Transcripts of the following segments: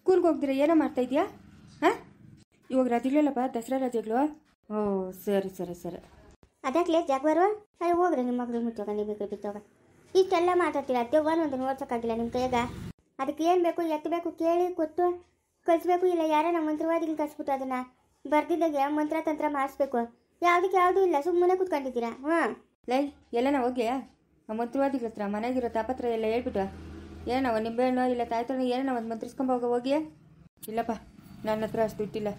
ಸ್ಕೂಲ್ಗೆ ಹೋಗ್ದಿರ ಏನೋ ಮಾಡ್ತಾ ಇದೆಯಾ? ಹಾಂ, ಇವಾಗ ರಜೆಗಳಲ್ಲಪ್ಪ, ದಸರಾ ರಜೆಗಳು. ಓ ಸರಿ ಸರಿ ಸರಿ. ಅದಾಕ್ಲೇ ಜಾಗ್ವಾರು, ಅಯ್ಯೋ ಹೋಗ್ರಿ ನಿಮ್ಮ ಮಗಳು ಮುಚ್ಚೋಗ, ನೀವು ಬಿತ್ತೋಗ. ಇಷ್ಟೆಲ್ಲ ಮಾತಾಡ್ತೀರಾ, ದೆವ್ವನು ಒಂದು ನೋಡ್ಸೋಕ್ಕಾಗಿಲ್ಲ ನಿಮ್ಮ ಕೈಯಾಗ. ಅದಕ್ಕೆ ಏನು ಬೇಕು ಎತ್ತಬೇಕು ಕೇಳಿ ಕೊಟ್ಟು ಕಳಿಸ್ಬೇಕು. ಇಲ್ಲ ಯಾರೋ ನಮ್ಮ ಮಂತ್ರವಾದಿಗಳು ಕಳಿಸ್ಬಿಟ್ಟು ಅದನ್ನು ಬರ್ದಿದ್ದಾಗೆ ಮಂತ್ರ ತಂತ್ರ ಮಾಡಿಸ್ಬೇಕು. ಯಾವುದಕ್ಕೆ ಯಾವುದೂ ಇಲ್ಲ, ಸುಮ್ಮನೆ ಕೂತ್ಕೊಂಡಿದ್ದೀರಾ. ಹಾಂ ಲೈ, ಎಲ್ಲ ನಾವು ಹೋಗಿ ಆ ಮಂತ್ರವಾದಿಗಳ ಹತ್ರ ಮನೆಗಿರೋ ತಾಪತ್ರ ಎಲ್ಲ ಹೇಳ್ಬಿಟ್ಟು ಏನೋ ನಿಂಬೆಹಣ್ಣು ಇಲ್ಲ ತಾಯ್ತಣ್ಣ ಏನೋ ಒಂದು ಮಂತ್ರಿಸ್ಕೊಂಬೋಗ ಹೋಗಿ. ಇಲ್ಲಪ್ಪ, ನನ್ನ ಹತ್ರ ಅಷ್ಟು ದುಡ್ಡಿಲ್ಲ.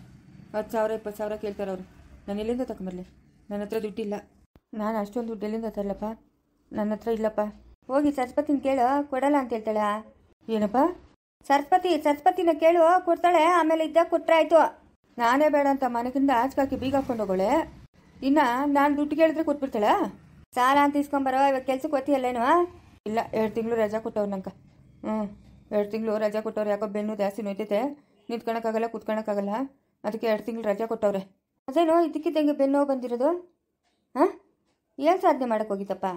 10,000 20,000 ಕೇಳ್ತಾರೆ ಅವರು. ನಾನು ಎಲ್ಲಿಂದ ತಗೊಂಬರಲಿ? ನನ್ನ ಹತ್ರ ದುಡ್ಡಿಲ್ಲ. ನಾನು ಅಷ್ಟೊಂದು ದುಡ್ಡು ಎಲ್ಲಿಂದ ತರಲಪ್ಪ? ನನ್ನ ಹತ್ರ ಇಲ್ಲಪ್ಪ. ಹೋಗಿ ಸರಸ್ವತಿನ ಕೇಳು, ಕೊಡಲ್ಲ ಅಂತ ಹೇಳ್ತಾಳೆ. ಏನಪ್ಪ? ಸರಸ್ವತಿನ ಕೇಳು, ಕೊಡ್ತಾಳೆ. ಆಮೇಲೆ ಇದ್ದಾಗ ಕೊಟ್ಟರೆ ಆಯಿತು. ನಾನೇ ಬೇಡ ಅಂತ ಮನೆಗಿಂದ ಆಚೆಗಾಕಿ ಬೀಗ ಹಾಕೊಂಡು ಹೋಗೋಳೆ. ಇನ್ನು ನಾನು ದುಡ್ಡು ಕೇಳಿದ್ರೆ ಕೊಟ್ಬಿಡ್ತಾಳ? ಸಾಲ ಅಂತ ಇಸ್ಕೊಂಬರೋ, ಇವಾಗ ಕೆಲ್ಸಕ್ಕೆ ಓದ್ತೀಯಲ್ಲೇನು? ಇಲ್ಲ, 2 ತಿಂಗಳು ರಜಾ ಕೊಟ್ಟವ್ರು ನಂಗೆ. 2 ತಿಂಗಳು ರಜಾ ಕೊಟ್ಟವ್ರು. ಯಾಕೋ ಬೆನ್ನು ಜಾಸ್ತಿ ನೋಯ್ತೈತೆ, ನಿಂತ್ಕೊಳಕ್ಕಾಗಲ್ಲ ಕೂತ್ಕೊಳಕ್ಕಾಗಲ್ಲ. ಅದಕ್ಕೆ 2 ತಿಂಗಳು ರಜಾ ಕೊಟ್ಟವ್ರೆ. ಅದೇನೋ ಇದಕ್ಕಿದ್ದಂಗೆ ಬೆನ್ನೋವು ಬಂದಿರೋದು? ಹಾಂ, ಏನು ಸಾಧನೆ ಮಾಡೋಕ್ಕೆ ಹೋಗಿತ್ತಪ್ಪ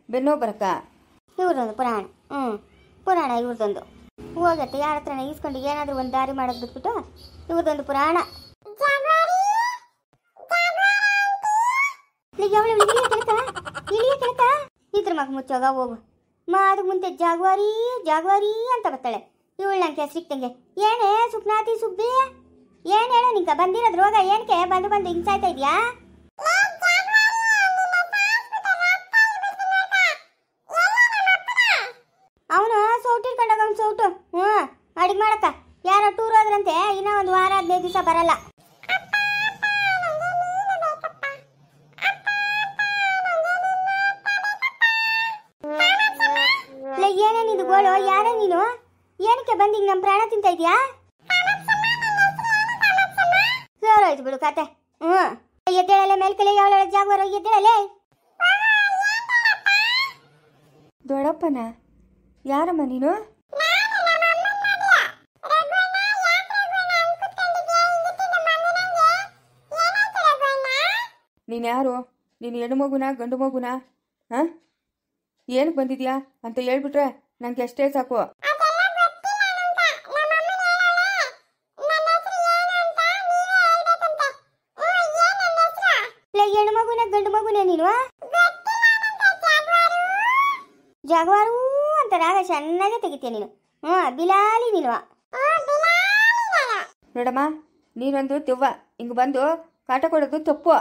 ಬೆನ್ನೋವು ಬರಕ್ಕ? ಇವ್ರದೊಂದು ಪುರಾಣ. ಪುರಾಣ ಇವ್ರದೊಂದು. ಹೋಗತ್ತೆ ಯಾರ ಹತ್ರನ ಈಸ್ಕೊಂಡು ಏನಾದರೂ ಒಂದು ದಾರಿ ಮಾಡೋದು ಬಿಟ್ಬಿಟ್ಟು ಇವ್ರದೊಂದು ಪುರಾಣ. ಇದ್ರ ಮಗ ಮುಚ್ಚೋಗ ಹೋಗು. ಅದಕ್ಕೆ ಮುಂಚೆ ಜಾಗ್ವಾರಿ ಅಂತ ಬರ್ತಾಳೆ ಇವಳು. ನಂಗೆ ಸಿಕ್ತಂಗೆ ಏನೇ ಸುಪ್ನಾತಿ ಸುಬ್ಬಿ, ಏನು ಹೇಳೋ ನಿಂಕ ಬಂದಿರೋದು ರೋಗ ಏನಕ್ಕೆ ಬಂದು ಹಿಂಗೆ ಸಾಯ್ತಾ ಇದೆಯಾ? ಅವನು ಸೌಟು ಇಟ್ಕೊಂಡಾಗ ಅವ್ನು ಸೌಟು. ಅಡಿಗೆ ಮಾಡಕ್ಕ ಯಾರೋ ಟೂರ್ ಹೋದ್ರಂತೆ, ಇನ್ನೂ ಒಂದು ವಾರ 15 ದಿವಸ ಬರಲ್ಲ. ಏನೇನಿದು ಗೋಳು? ಯಾರೇ ನೀನು? ಏನಕ್ಕೆ ಬಂದು ನಮ್ಮ ಪ್ರಾಣ ತಿಂತ ಇದೆಯಾ? ಸೋರಾಯ್ತು ಬಿಡು ಕತೆ. ಎದ್ದೇಳಲೆ ಮೇಲ್ಕಲೆ ಯಾವಳ ಜಾಗ್ವಾರ ಎದ್ದೇಳಲೆ. ದೊಡ್ಡಪ್ಪನ ಯಾರಮ್ಮ ನೀನು? ನೀನು ಯಾರು? ನೀನು ಹೆಣ್ಣು ಮಗುನ ಗಂಡು ಮಗುನ? ಹಾಂ, ಏನಕ್ಕೆ ಬಂದಿದ್ಯಾ ಅಂತ ಹೇಳ್ಬಿಟ್ರೆ ನಂಗೆ ಅಷ್ಟೇ ಸಾಕು. ಹೆಣ್ಣು ಮಗುನ ಗಂಡು ಮಗುನೇ ನೀನು? ಜಾಗ್ವಾರು ಅಂತ ರಾಗ ಚೆನ್ನಾಗೇ ತೆಗಿತೀಯ ನೀನು. ಬಿಲಾಲಿ ನೀನು. ನೋಡಮ್ಮ, ನೀನೊಂದು ದೆವ್ವ. ಹಿಂಗೆ ಬಂದು ಕಾಟ ಕೊಡೋದು ತಪ್ಪು.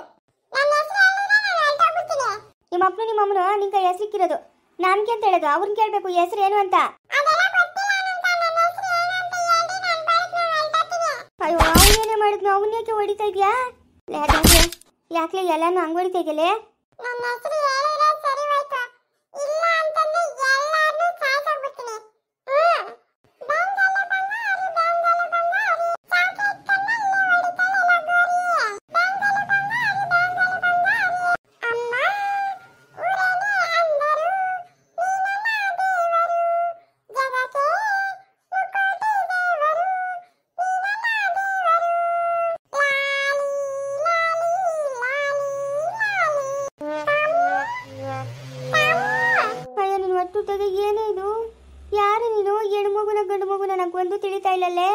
ನಿಮ್ಮ ಅಪ್ಪನು ನಿಮ್ಮ ಅಮ್ಮನು ನಿನ್ ಕೈ ಹೆಸರಿಕ್ಕಿರೋದು. ನನ್ಗೆ ಅಂತ ಹೇಳೋದು, ಅವ್ರನ್ನ ಕೇಳಬೇಕು ಹೆಸರು ಏನು ಅಂತ. ಅಯ್ಯೋ, ಅವನೇನೇ ಮಾಡಿದ್ನು, ಅವನ್ಯಾಕೆ ಹೊಡಿತಾ ಇದೆಯಾ? ಯಾಕೆ ಎಲ್ಲಾನು ಹಂಗೆ ಹೊಡಿತಾ ಇದೆಯಲ್ಲೇ? ಏನೇ ಇದು? ಯಾರು ನೀನು? ಹೆಣ್ಣು ಮಗುನ ಗಂಡು ಮಗುನ ನಂಗೊಂದು ತಿಳಿತಾ ಇಲ್ಲಲ್ಲೇ.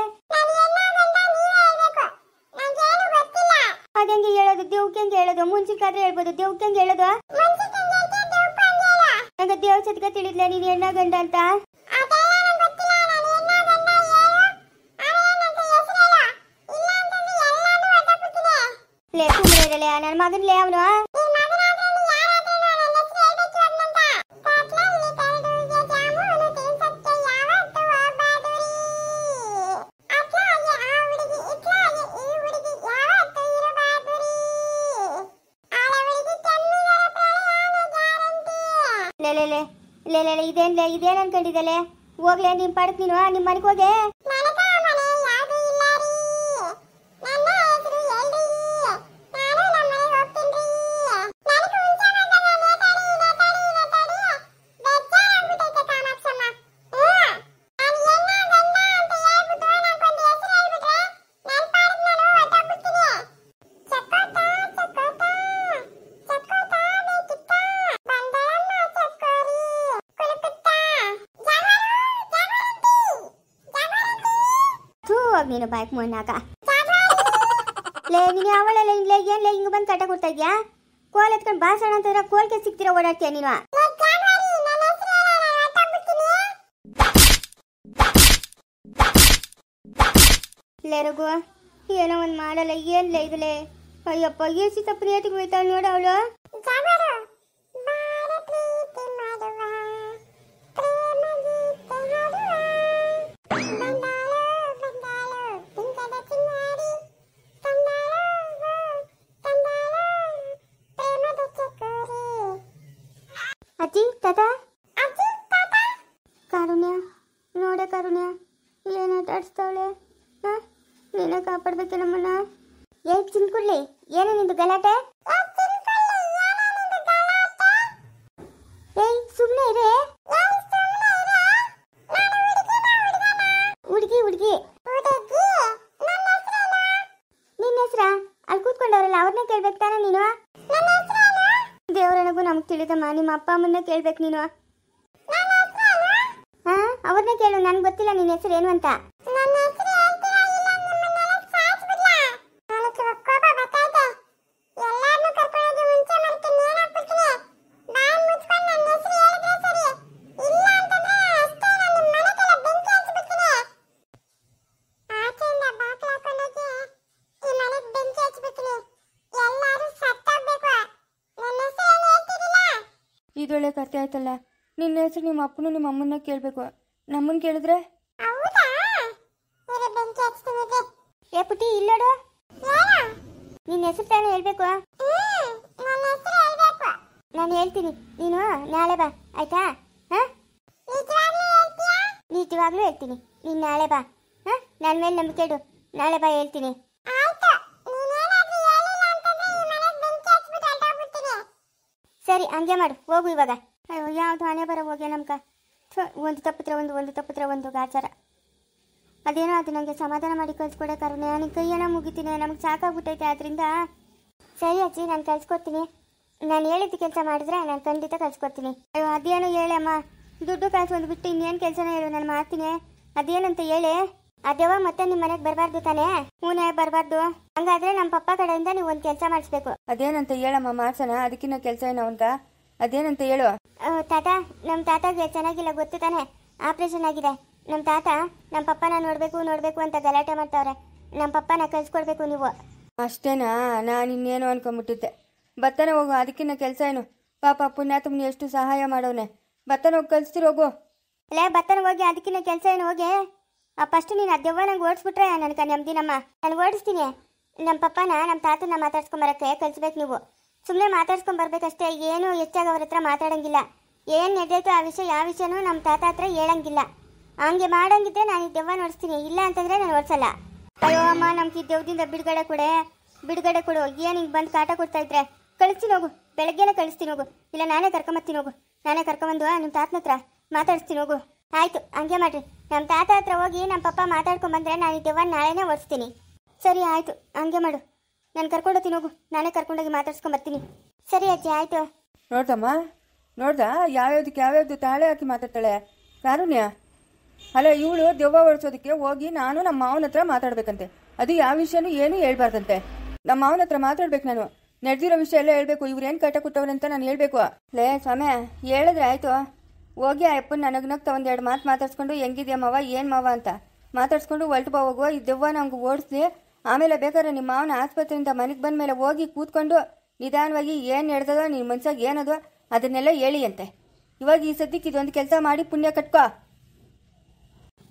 ಅದಂಗೆ ಹೇಳೋದು, ದೇವ್ಕೆ ಹೆಂಗೆ ಹೇಳೋದು? ಮುಂಚಿಕಾದ್ರೆ ಹೇಳ್ಬೋದು, ದೇವ್ಕೆ ಹೆಂಗೆ ಹೇಳೋದು? ನಂಗೆ ದೇವ್ ಸತ್ಕ ತಿಳಿದ್ಲ ನೀನು ಹೆಣ್ಣ ಗಂಡ ಅಂತ. ಲೇ ಸುಮ್ಮನೆ ನನ್ನ ಮಗನ್ಲೇ ಅವನು. ಇದೇನ್ ಅನ್ಕೊಂಡಿದ್ದಲೆ? ಹೋಗ್ಲೇ ನಿಮ್ ಪಾಡಕ್ ನೀನು ನಿಮ್ ಮನೆಗೆ ಹೋಗೆ. ಹೋಗ್ ನೀನು ಬಾಯ್ಕ್ ಮಣ್ಣಾಕ ಲೇ ನೀನು ಅವಳೆಲ್ಲ ಇಲ್ಲ ಏನ್ಲೇ ಹಿಂಗೆ ಬಂದು ಕಟ್ಟ ಕೊಡ್ತಾ ಇದ್ಯಾ ಕೋಲ್ ಎತ್ಕೊಂಡು ಬಾಸಣ ಅಂತಂದ್ರೆ ಕೋಲ್ಗೆ ಸಿಗ್ತೀರ ಓಡಾಡ್ತೀಯ ನೀನು ಲೇ ರಘು ಏನೋ ಒಂದು ಮಾಡಲ್ಲ ಏನ್ಲೇ ಇದಲೇ ಅಯ್ಯಪ್ಪ ಏಸಿ ತಪ್ಪು ನೇಟಿಗೆ ಹೋಯ್ತಾಳೆ ನೋಡ ಅವಳು ಅಜ್ಜಿ ತಾತ ಕಾರುಣ್ಯ ನೋಡೆ ಕಾರುಣ್ಯ ಏನು ಆಟಾಡ್ಸ್ತಾವಳೆ ನೀನೇ ಕಾಪಾಡ್ಬೇಕೆ ನಮ್ಮನ್ನ ಚಿನ್ಕುಳ್ಳಿ ಏನು ನಿಂದು ಗಲಾಟೆ ಏಯ್ ಸುಮ್ಮನೆ ಇರೇ ಹುಡುಗಿ ಹುಡುಗಿ ನಿನ್ನ ಹೆಸ್ರಾ ಅಲ್ಲಿ ಕೂತ್ಕೊಂಡವ್ರಲ್ಲ ಅವ್ರನ್ನೇ ಕೇಳ್ಬೇಕು ತಾನೆ ನೀನು ದೇವರನಗೂ ನಮ್ಗೆ ತಿಳಿದಮ್ಮ ನಿಮ್ಮ ಅಪ್ಪ ಅಮ್ಮನ್ನ ಕೇಳ್ಬೇಕು ನೀನು ಹಾ ಅವ್ರನ್ನೇ ಕೇಳು ನನ್ಗೆ ಗೊತ್ತಿಲ್ಲ ನಿನ್ನ ಹೆಸರು ಏನು ಅಂತ ಇದೊಳ್ಳೆ ಕತೆ ಆಯ್ತಲ್ಲ ನಿನ್ನ ಹೆಸರು ನಿಮ್ಮ ಅಪ್ಪನು ನಿಮ್ಮ ಅಮ್ಮನ್ನ ಕೇಳಬೇಕು ನಮ್ಮನ್ನ ಕೇಳಿದ್ರೆ ಏ ಪುಟ್ಟಿ ಇಲ್ಲೋಡು ನಿನ್ನ ಹೆಸರು ತಾನೇ ಹೇಳ್ಬೇಕು ನಾನು ಹೇಳ್ತೀನಿ ನೀನು ನಾಳೆ ಬಾ ಆಯ್ತಾ ನಿಜವಾಗ್ಲೂ ಹೇಳ್ತೀನಿ ನೀನು ನಾಳೆ ಬಾ ನನ್ನ ಮೇಲೆ ನಂಬಿಕೆ ಇಡು ನಾಳೆ ಬಾ ಹೇಳ್ತೀನಿ ಸರಿ ಹಂಗೆ ಮಾಡು ಹೋಗು ಇವಾಗ ಅಯ್ಯೋ ಯಾವ್ದು ಹಣೆ ಬರ ಹೋಗ್ಯ ನಮ್ಕ ಒಂದು ತಪ್ಪಿದ್ರೆ ಒಂದು ತಪ್ಪಿದ್ರೆ ಒಂದು ಗಾಚಾರ ಅದೇನೋ ಅದು ನನಗೆ ಸಮಾಧಾನ ಮಾಡಿ ಕಳ್ಸ್ಕೊಡೆ ಕಾರಣ ನನಗೆ ಕೈಯನ್ನ ಮುಗಿತೀನಿ ನಮಗೆ ಸಾಕಾಗ್ಬಿಟ್ಟೈತೆ ಅದರಿಂದ ಸರಿ ಅಜ್ಜಿ ನಾನು ಕಳ್ಸ್ಕೊಡ್ತೀನಿ ನಾನು ಹೇಳಿದ ಕೆಲಸ ಮಾಡಿದ್ರೆ ನಾನು ಖಂಡಿತ ಕಳ್ಸ್ಕೊಡ್ತೀನಿ ಅಯ್ಯೋ ಅದೇನೋ ಹೇಳಮ್ಮ ದುಡ್ಡು ಕಾಸು ಒಂದು ಬಿಟ್ಟು ಇನ್ನೇನು ಕೆಲಸನ ಹೇಳು ನಾನು ಮಾಡ್ತೀನಿ ಅದೇನಂತ ಹೇಳಿ ಅದೇವ ಮತ್ತೆ ನಿಮ್ಮ ಮನೆಗೆ ಬರಬಾರ್ದು ತಾನೇ ಹೂನೇ ಬರಬಾರ್ದು ಹಂಗಾದ್ರೆ ನಮ್ಮ ಪಪ್ಪ ಕಡೆಯಿಂದ ನೀವು ಒಂದು ಕೆಲಸ ಮಾಡಿಸ್ಬೇಕು ಅದೇನಂತ ಹೇಳಮ್ಮ ಮಾಡ್ಸೋಣ ಅದಕ್ಕಿನ್ನ ಕೆಲಸ ಏನೋ ಅಂತ ಅದೇನಂತ ಹೇಳು ತಾತ ನಮ್ಮ ತಾತಗೆ ಚೆನ್ನಾಗಿಲ್ಲ ಗೊತ್ತು ತಾನೆ ಆಪರೇಷನ್ ಆಗಿದೆ ನಮ್ಮ ತಾತ ನಮ್ಮ ಪಪ್ಪನ ನೋಡ್ಬೇಕು ಅಂತ ಗಲಾಟೆ ಮಾಡ್ತಾವ್ರೆ ನಮ್ಮ ಪಪ್ಪನ ಕಳ್ಸ್ಕೊಡ್ಬೇಕು ನೀವು ಅಷ್ಟೇನಾ ನಾನು ಇನ್ನೇನು ಅನ್ಕೊಂಬಿಟ್ಟಿದ್ದೆ ಬತ್ತನೆ ಹೋಗು ಅದಕ್ಕಿನ್ನ ಕೆಲಸ ಏನು ಪಾಪ ಪುಣ್ಯಾತ್ಮನ ಎಷ್ಟು ಸಹಾಯ ಮಾಡೋನೆ ಬತ್ತನ ಹೋಗಿ ಕಳಿಸ್ತಿರೋಗು ಲೇ ಬತ್ತನ ಹೋಗಿ ಅದಕ್ಕಿನ್ನ ಕೆಲಸ ಏನು ಹೋಗಿ ಫಸ್ಟ್ ನೀನು ಅದೆವ್ವ ನಂಗೆ ಓಡಿಸ್ಬಿಟ್ರೆ ನನಗೆ ನೆಮ್ಮದಿನಮ್ಮ ನಾನು ಓಡಿಸ್ತೀನಿ ನಮ್ಮ ಪಪ್ಪನ ನಮ್ಮ ತಾತನ ಮಾತಾಡ್ಸ್ಕೊಂಬರಕ್ಕೆ ಕಳಿಸ್ಬೇಕು ನೀವು ಸುಮ್ಮನೆ ಮಾತಾಡ್ಸ್ಕೊಂಬರ್ಬೇಕಷ್ಟೇ ಏನು ಹೆಚ್ಚಾಗಿ ಅವ್ರ ಹತ್ರ ಮಾತಾಡೋಂಗಿಲ್ಲ ಏನು ನಡೆದೈತೋ ಆ ವಿಷಯ ಯಾವ ವಿಷಯನೂ ನಮ್ಮ ತಾತ ಹತ್ರ ಹೇಳಂಗಿಲ್ಲ ಹಂಗೆ ಮಾಡಂಗಿದ್ರೆ ನಾನು ಈ ದೆವ್ವ ನೋಡಿಸ್ತೀನಿ ಇಲ್ಲ ಅಂತಂದರೆ ನಾನು ಓಡಿಸಲ್ಲ ಅಯ್ಯೋ ಅಮ್ಮ ನಮ್ಗೆ ಈ ದೆವ್ವದಿಂದ ಬಿಡುಗಡೆ ಕೊಡು ಏನು ಹಿಂಗೆ ಬಂದು ಕಾಟ ಕೊಡ್ತಾ ಇದ್ರೆ ಕಳಿಸ್ತೀನಿ ಹೋಗು ಬೆಳಗ್ಗೆನೇ ಕಳಿಸ್ತೀನಿ ಹೋಗು ಇಲ್ಲ ನಾನೇ ಕರ್ಕೊಂಬರ್ತೀನಿ ಹೋಗು ನಾನೇ ಕರ್ಕೊಂಬಂದು ನಿಮ್ಮ ತಾತನ ಹತ್ರ ಮಾತಾಡಿಸ್ತೀನಿ ಹೋಗು ಆಯಿತು ಹಂಗೆ ಮಾಡಿರಿ ನಮ್ಮ ತಾತ ಹತ್ರ ಹೋಗಿ ನಮ್ಮ ಪಪ್ಪ ಮಾತಾಡ್ಕೊಂಬಂದ್ರೆ ನಾನು ಈ ದೆವ್ವ ನಾಳೆನೇ ಓಡಿಸ್ತೀನಿ ಸರಿ ಆಯಿತು ಹಂಗೆ ಮಾಡು ನಾನು ಕರ್ಕೊಂಡೋಗ್ತೀನಿ ಹೋಗು ನಾನೇ ಕರ್ಕೊಂಡೋಗಿ ಮಾತಾಡ್ಸ್ಕೊಂಬರ್ತೀನಿ ಸರಿ ಅಜ್ಜಿ ಆಯಿತು ನೋಡ್ದಾ ಯಾವ್ಯಾವ್ದು ತಾಳೆ ಹಾಕಿ ಮಾತಾಡ್ತಾಳೆ ಕಾರುಣ್ಯ ಅಲ್ಲ ಇವಳು ದೆವ್ವ ಓಡಿಸೋದಕ್ಕೆ ಹೋಗಿ ನಾನು ನಮ್ಮ ಮಾವನ ಹತ್ರ ಮಾತಾಡ್ಬೇಕಂತೆ ಅದು ಯಾವ ವಿಷಯನೂ ಏನೂ ಹೇಳ್ಬಾರ್ದಂತೆ ನಮ್ಮ ಮಾವನ ಹತ್ರ ಮಾತಾಡ್ಬೇಕು ನಾನು ನಡೆದಿರೋ ವಿಷಯ ಎಲ್ಲ ಹೇಳ್ಬೇಕು ಇವ್ರೇನು ಕಟ್ಟ ಕೊಟ್ಟವ್ರೆ ಅಂತ ನಾನು ಹೇಳ್ಬೇಕು ಲೇ ಸ್ವಾಮಿ ಹೇಳಿದ್ರೆ ಆಯಿತು ಹೋಗಿ ಆ ಅಪ್ಪನ ನಗ್ತಾ ಒಂದೆರಡು ಮಾತು ಮಾತಾಡ್ಸ್ಕೊಂಡು ಹೆಂಗಿದ್ಯಾ ಮಾವ ಏನು ಮಾವ ಅಂತ ಮಾತಾಡ್ಸ್ಕೊಂಡು ಹೊಲ್ಟು ಬಾ ಹೋಗುವ ಈ ದೆವ್ವ ನಮ್ಗೆ ಓಡಿಸಿ ಆಮೇಲೆ ಬೇಕಾದ್ರೆ ನಿಮ್ಮ ಮಾವನ ಆಸ್ಪತ್ರೆಯಿಂದ ಮನೆಗೆ ಬಂದ ಮೇಲೆ ಹೋಗಿ ಕೂತ್ಕೊಂಡು ನಿಧಾನವಾಗಿ ಏನು ನಡೆದದೋ ನಿನ್ನ ಮನ್ಸಾಗ ಏನದೋ ಅದನ್ನೆಲ್ಲ ಹೇಳಿ ಅಂತೆ ಇವಾಗ ಈ ಸದ್ಯಕ್ಕೆ ಇದೊಂದು ಕೆಲಸ ಮಾಡಿ ಪುಣ್ಯ ಕಟ್ಕೋ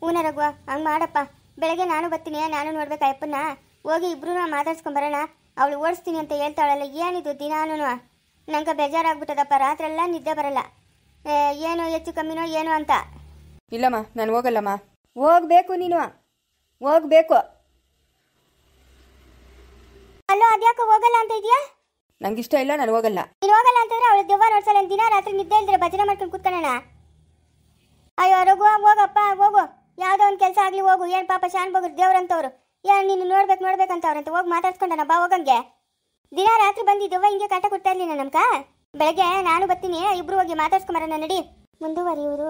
ಹೂನ ರಘುವ ಹಂಗೆ ಮಾಡಪ್ಪ ಬೆಳಗ್ಗೆ ನಾನು ಬರ್ತೀನಿ ನಾನು ನೋಡ್ಬೇಕು ಅಪ್ಪನ್ನ ಹೋಗಿ ಇಬ್ರು ಮಾತಾಡ್ಸ್ಕೊಂಬರೋಣ ಅವಳು ಓಡಿಸ್ತೀನಿ ಅಂತ ಹೇಳ್ತಾಳಲ್ಲ ಏನಿದು ದಿನಾನು ನಂಗೆ ಬೇಜಾರಾಗ್ಬಿಟ್ಟದಪ್ಪ ರಾತ್ರೆಲ್ಲ ನಿದ್ದೆ ಬರಲ್ಲ ಏನು ಹೆಚ್ಚು ಕಮ್ಮಿನೋ ಏನೋ ಅಂತ ಇಲ್ಲಮ್ಮ ನಾನು ಹೋಗಲ್ಲಮ್ಮ ಹೋಗ್ಬೇಕು ನೀನು ಹೋಗ್ಬೇಕು ಅಲ್ಲೋ ಅದ್ಯಾಕೆ ಹೋಗಲ್ಲ ಅಂತ ಇದೆಯಾ ನಂಗಿಷ್ಟ ಇಲ್ಲ ನಾನು ಹೋಗಲ್ಲ ನೀನು ಹೋಗಲ್ಲ ಅಂತಂದ್ರೆ ಅವಳು ದೆವ್ವ ನೋಡ್ಸಲ್ಲ ದಿನ ರಾತ್ರಿ ನಿದ್ದೆ ಇಲ್ದಿರ ಭಜನೆ ಮಾಡ್ಕೊಂಡು ಕೂತ್ಕೊಳ್ಳೋಣ ಅಯ್ಯೋ ರಘು ಹೋಗಪ್ಪ ಹೋಗು ಯಾವುದೋ ಒಂದು ಕೆಲಸ ಆಗಲಿ ಹೋಗು ಏನು ಪಾಪ ಶಾನ್ ಬಗ್ರು ದೇವ್ರಂತವ್ರು ಏನು ನೀನು ನೋಡ್ಬೇಕಂತವ್ರಂತ ಹೋಗಿ ಮಾತಾಡ್ಸ್ಕೊಂಡನ ಬಾ ಹೋಗಂಗೆ ದಿನ ರಾತ್ರಿ ಬಂದಿದ್ದೆವ್ವ ಹಿಂಗೆ ಕಾಟ ಕೊಡ್ತಾ ಇರ್ಲಿಲ್ಲ ನಮ್ಕ ಬೆಳಗ್ಗೆ ನಾನು ಬರ್ತೀನಿ ಇಬ್ರು ಹೋಗಿ ಮಾತಾಡ್ಸ್ಕೊಂಬರೋಣ ನಡಿ ಮುಂದುವರಿಯುವುದು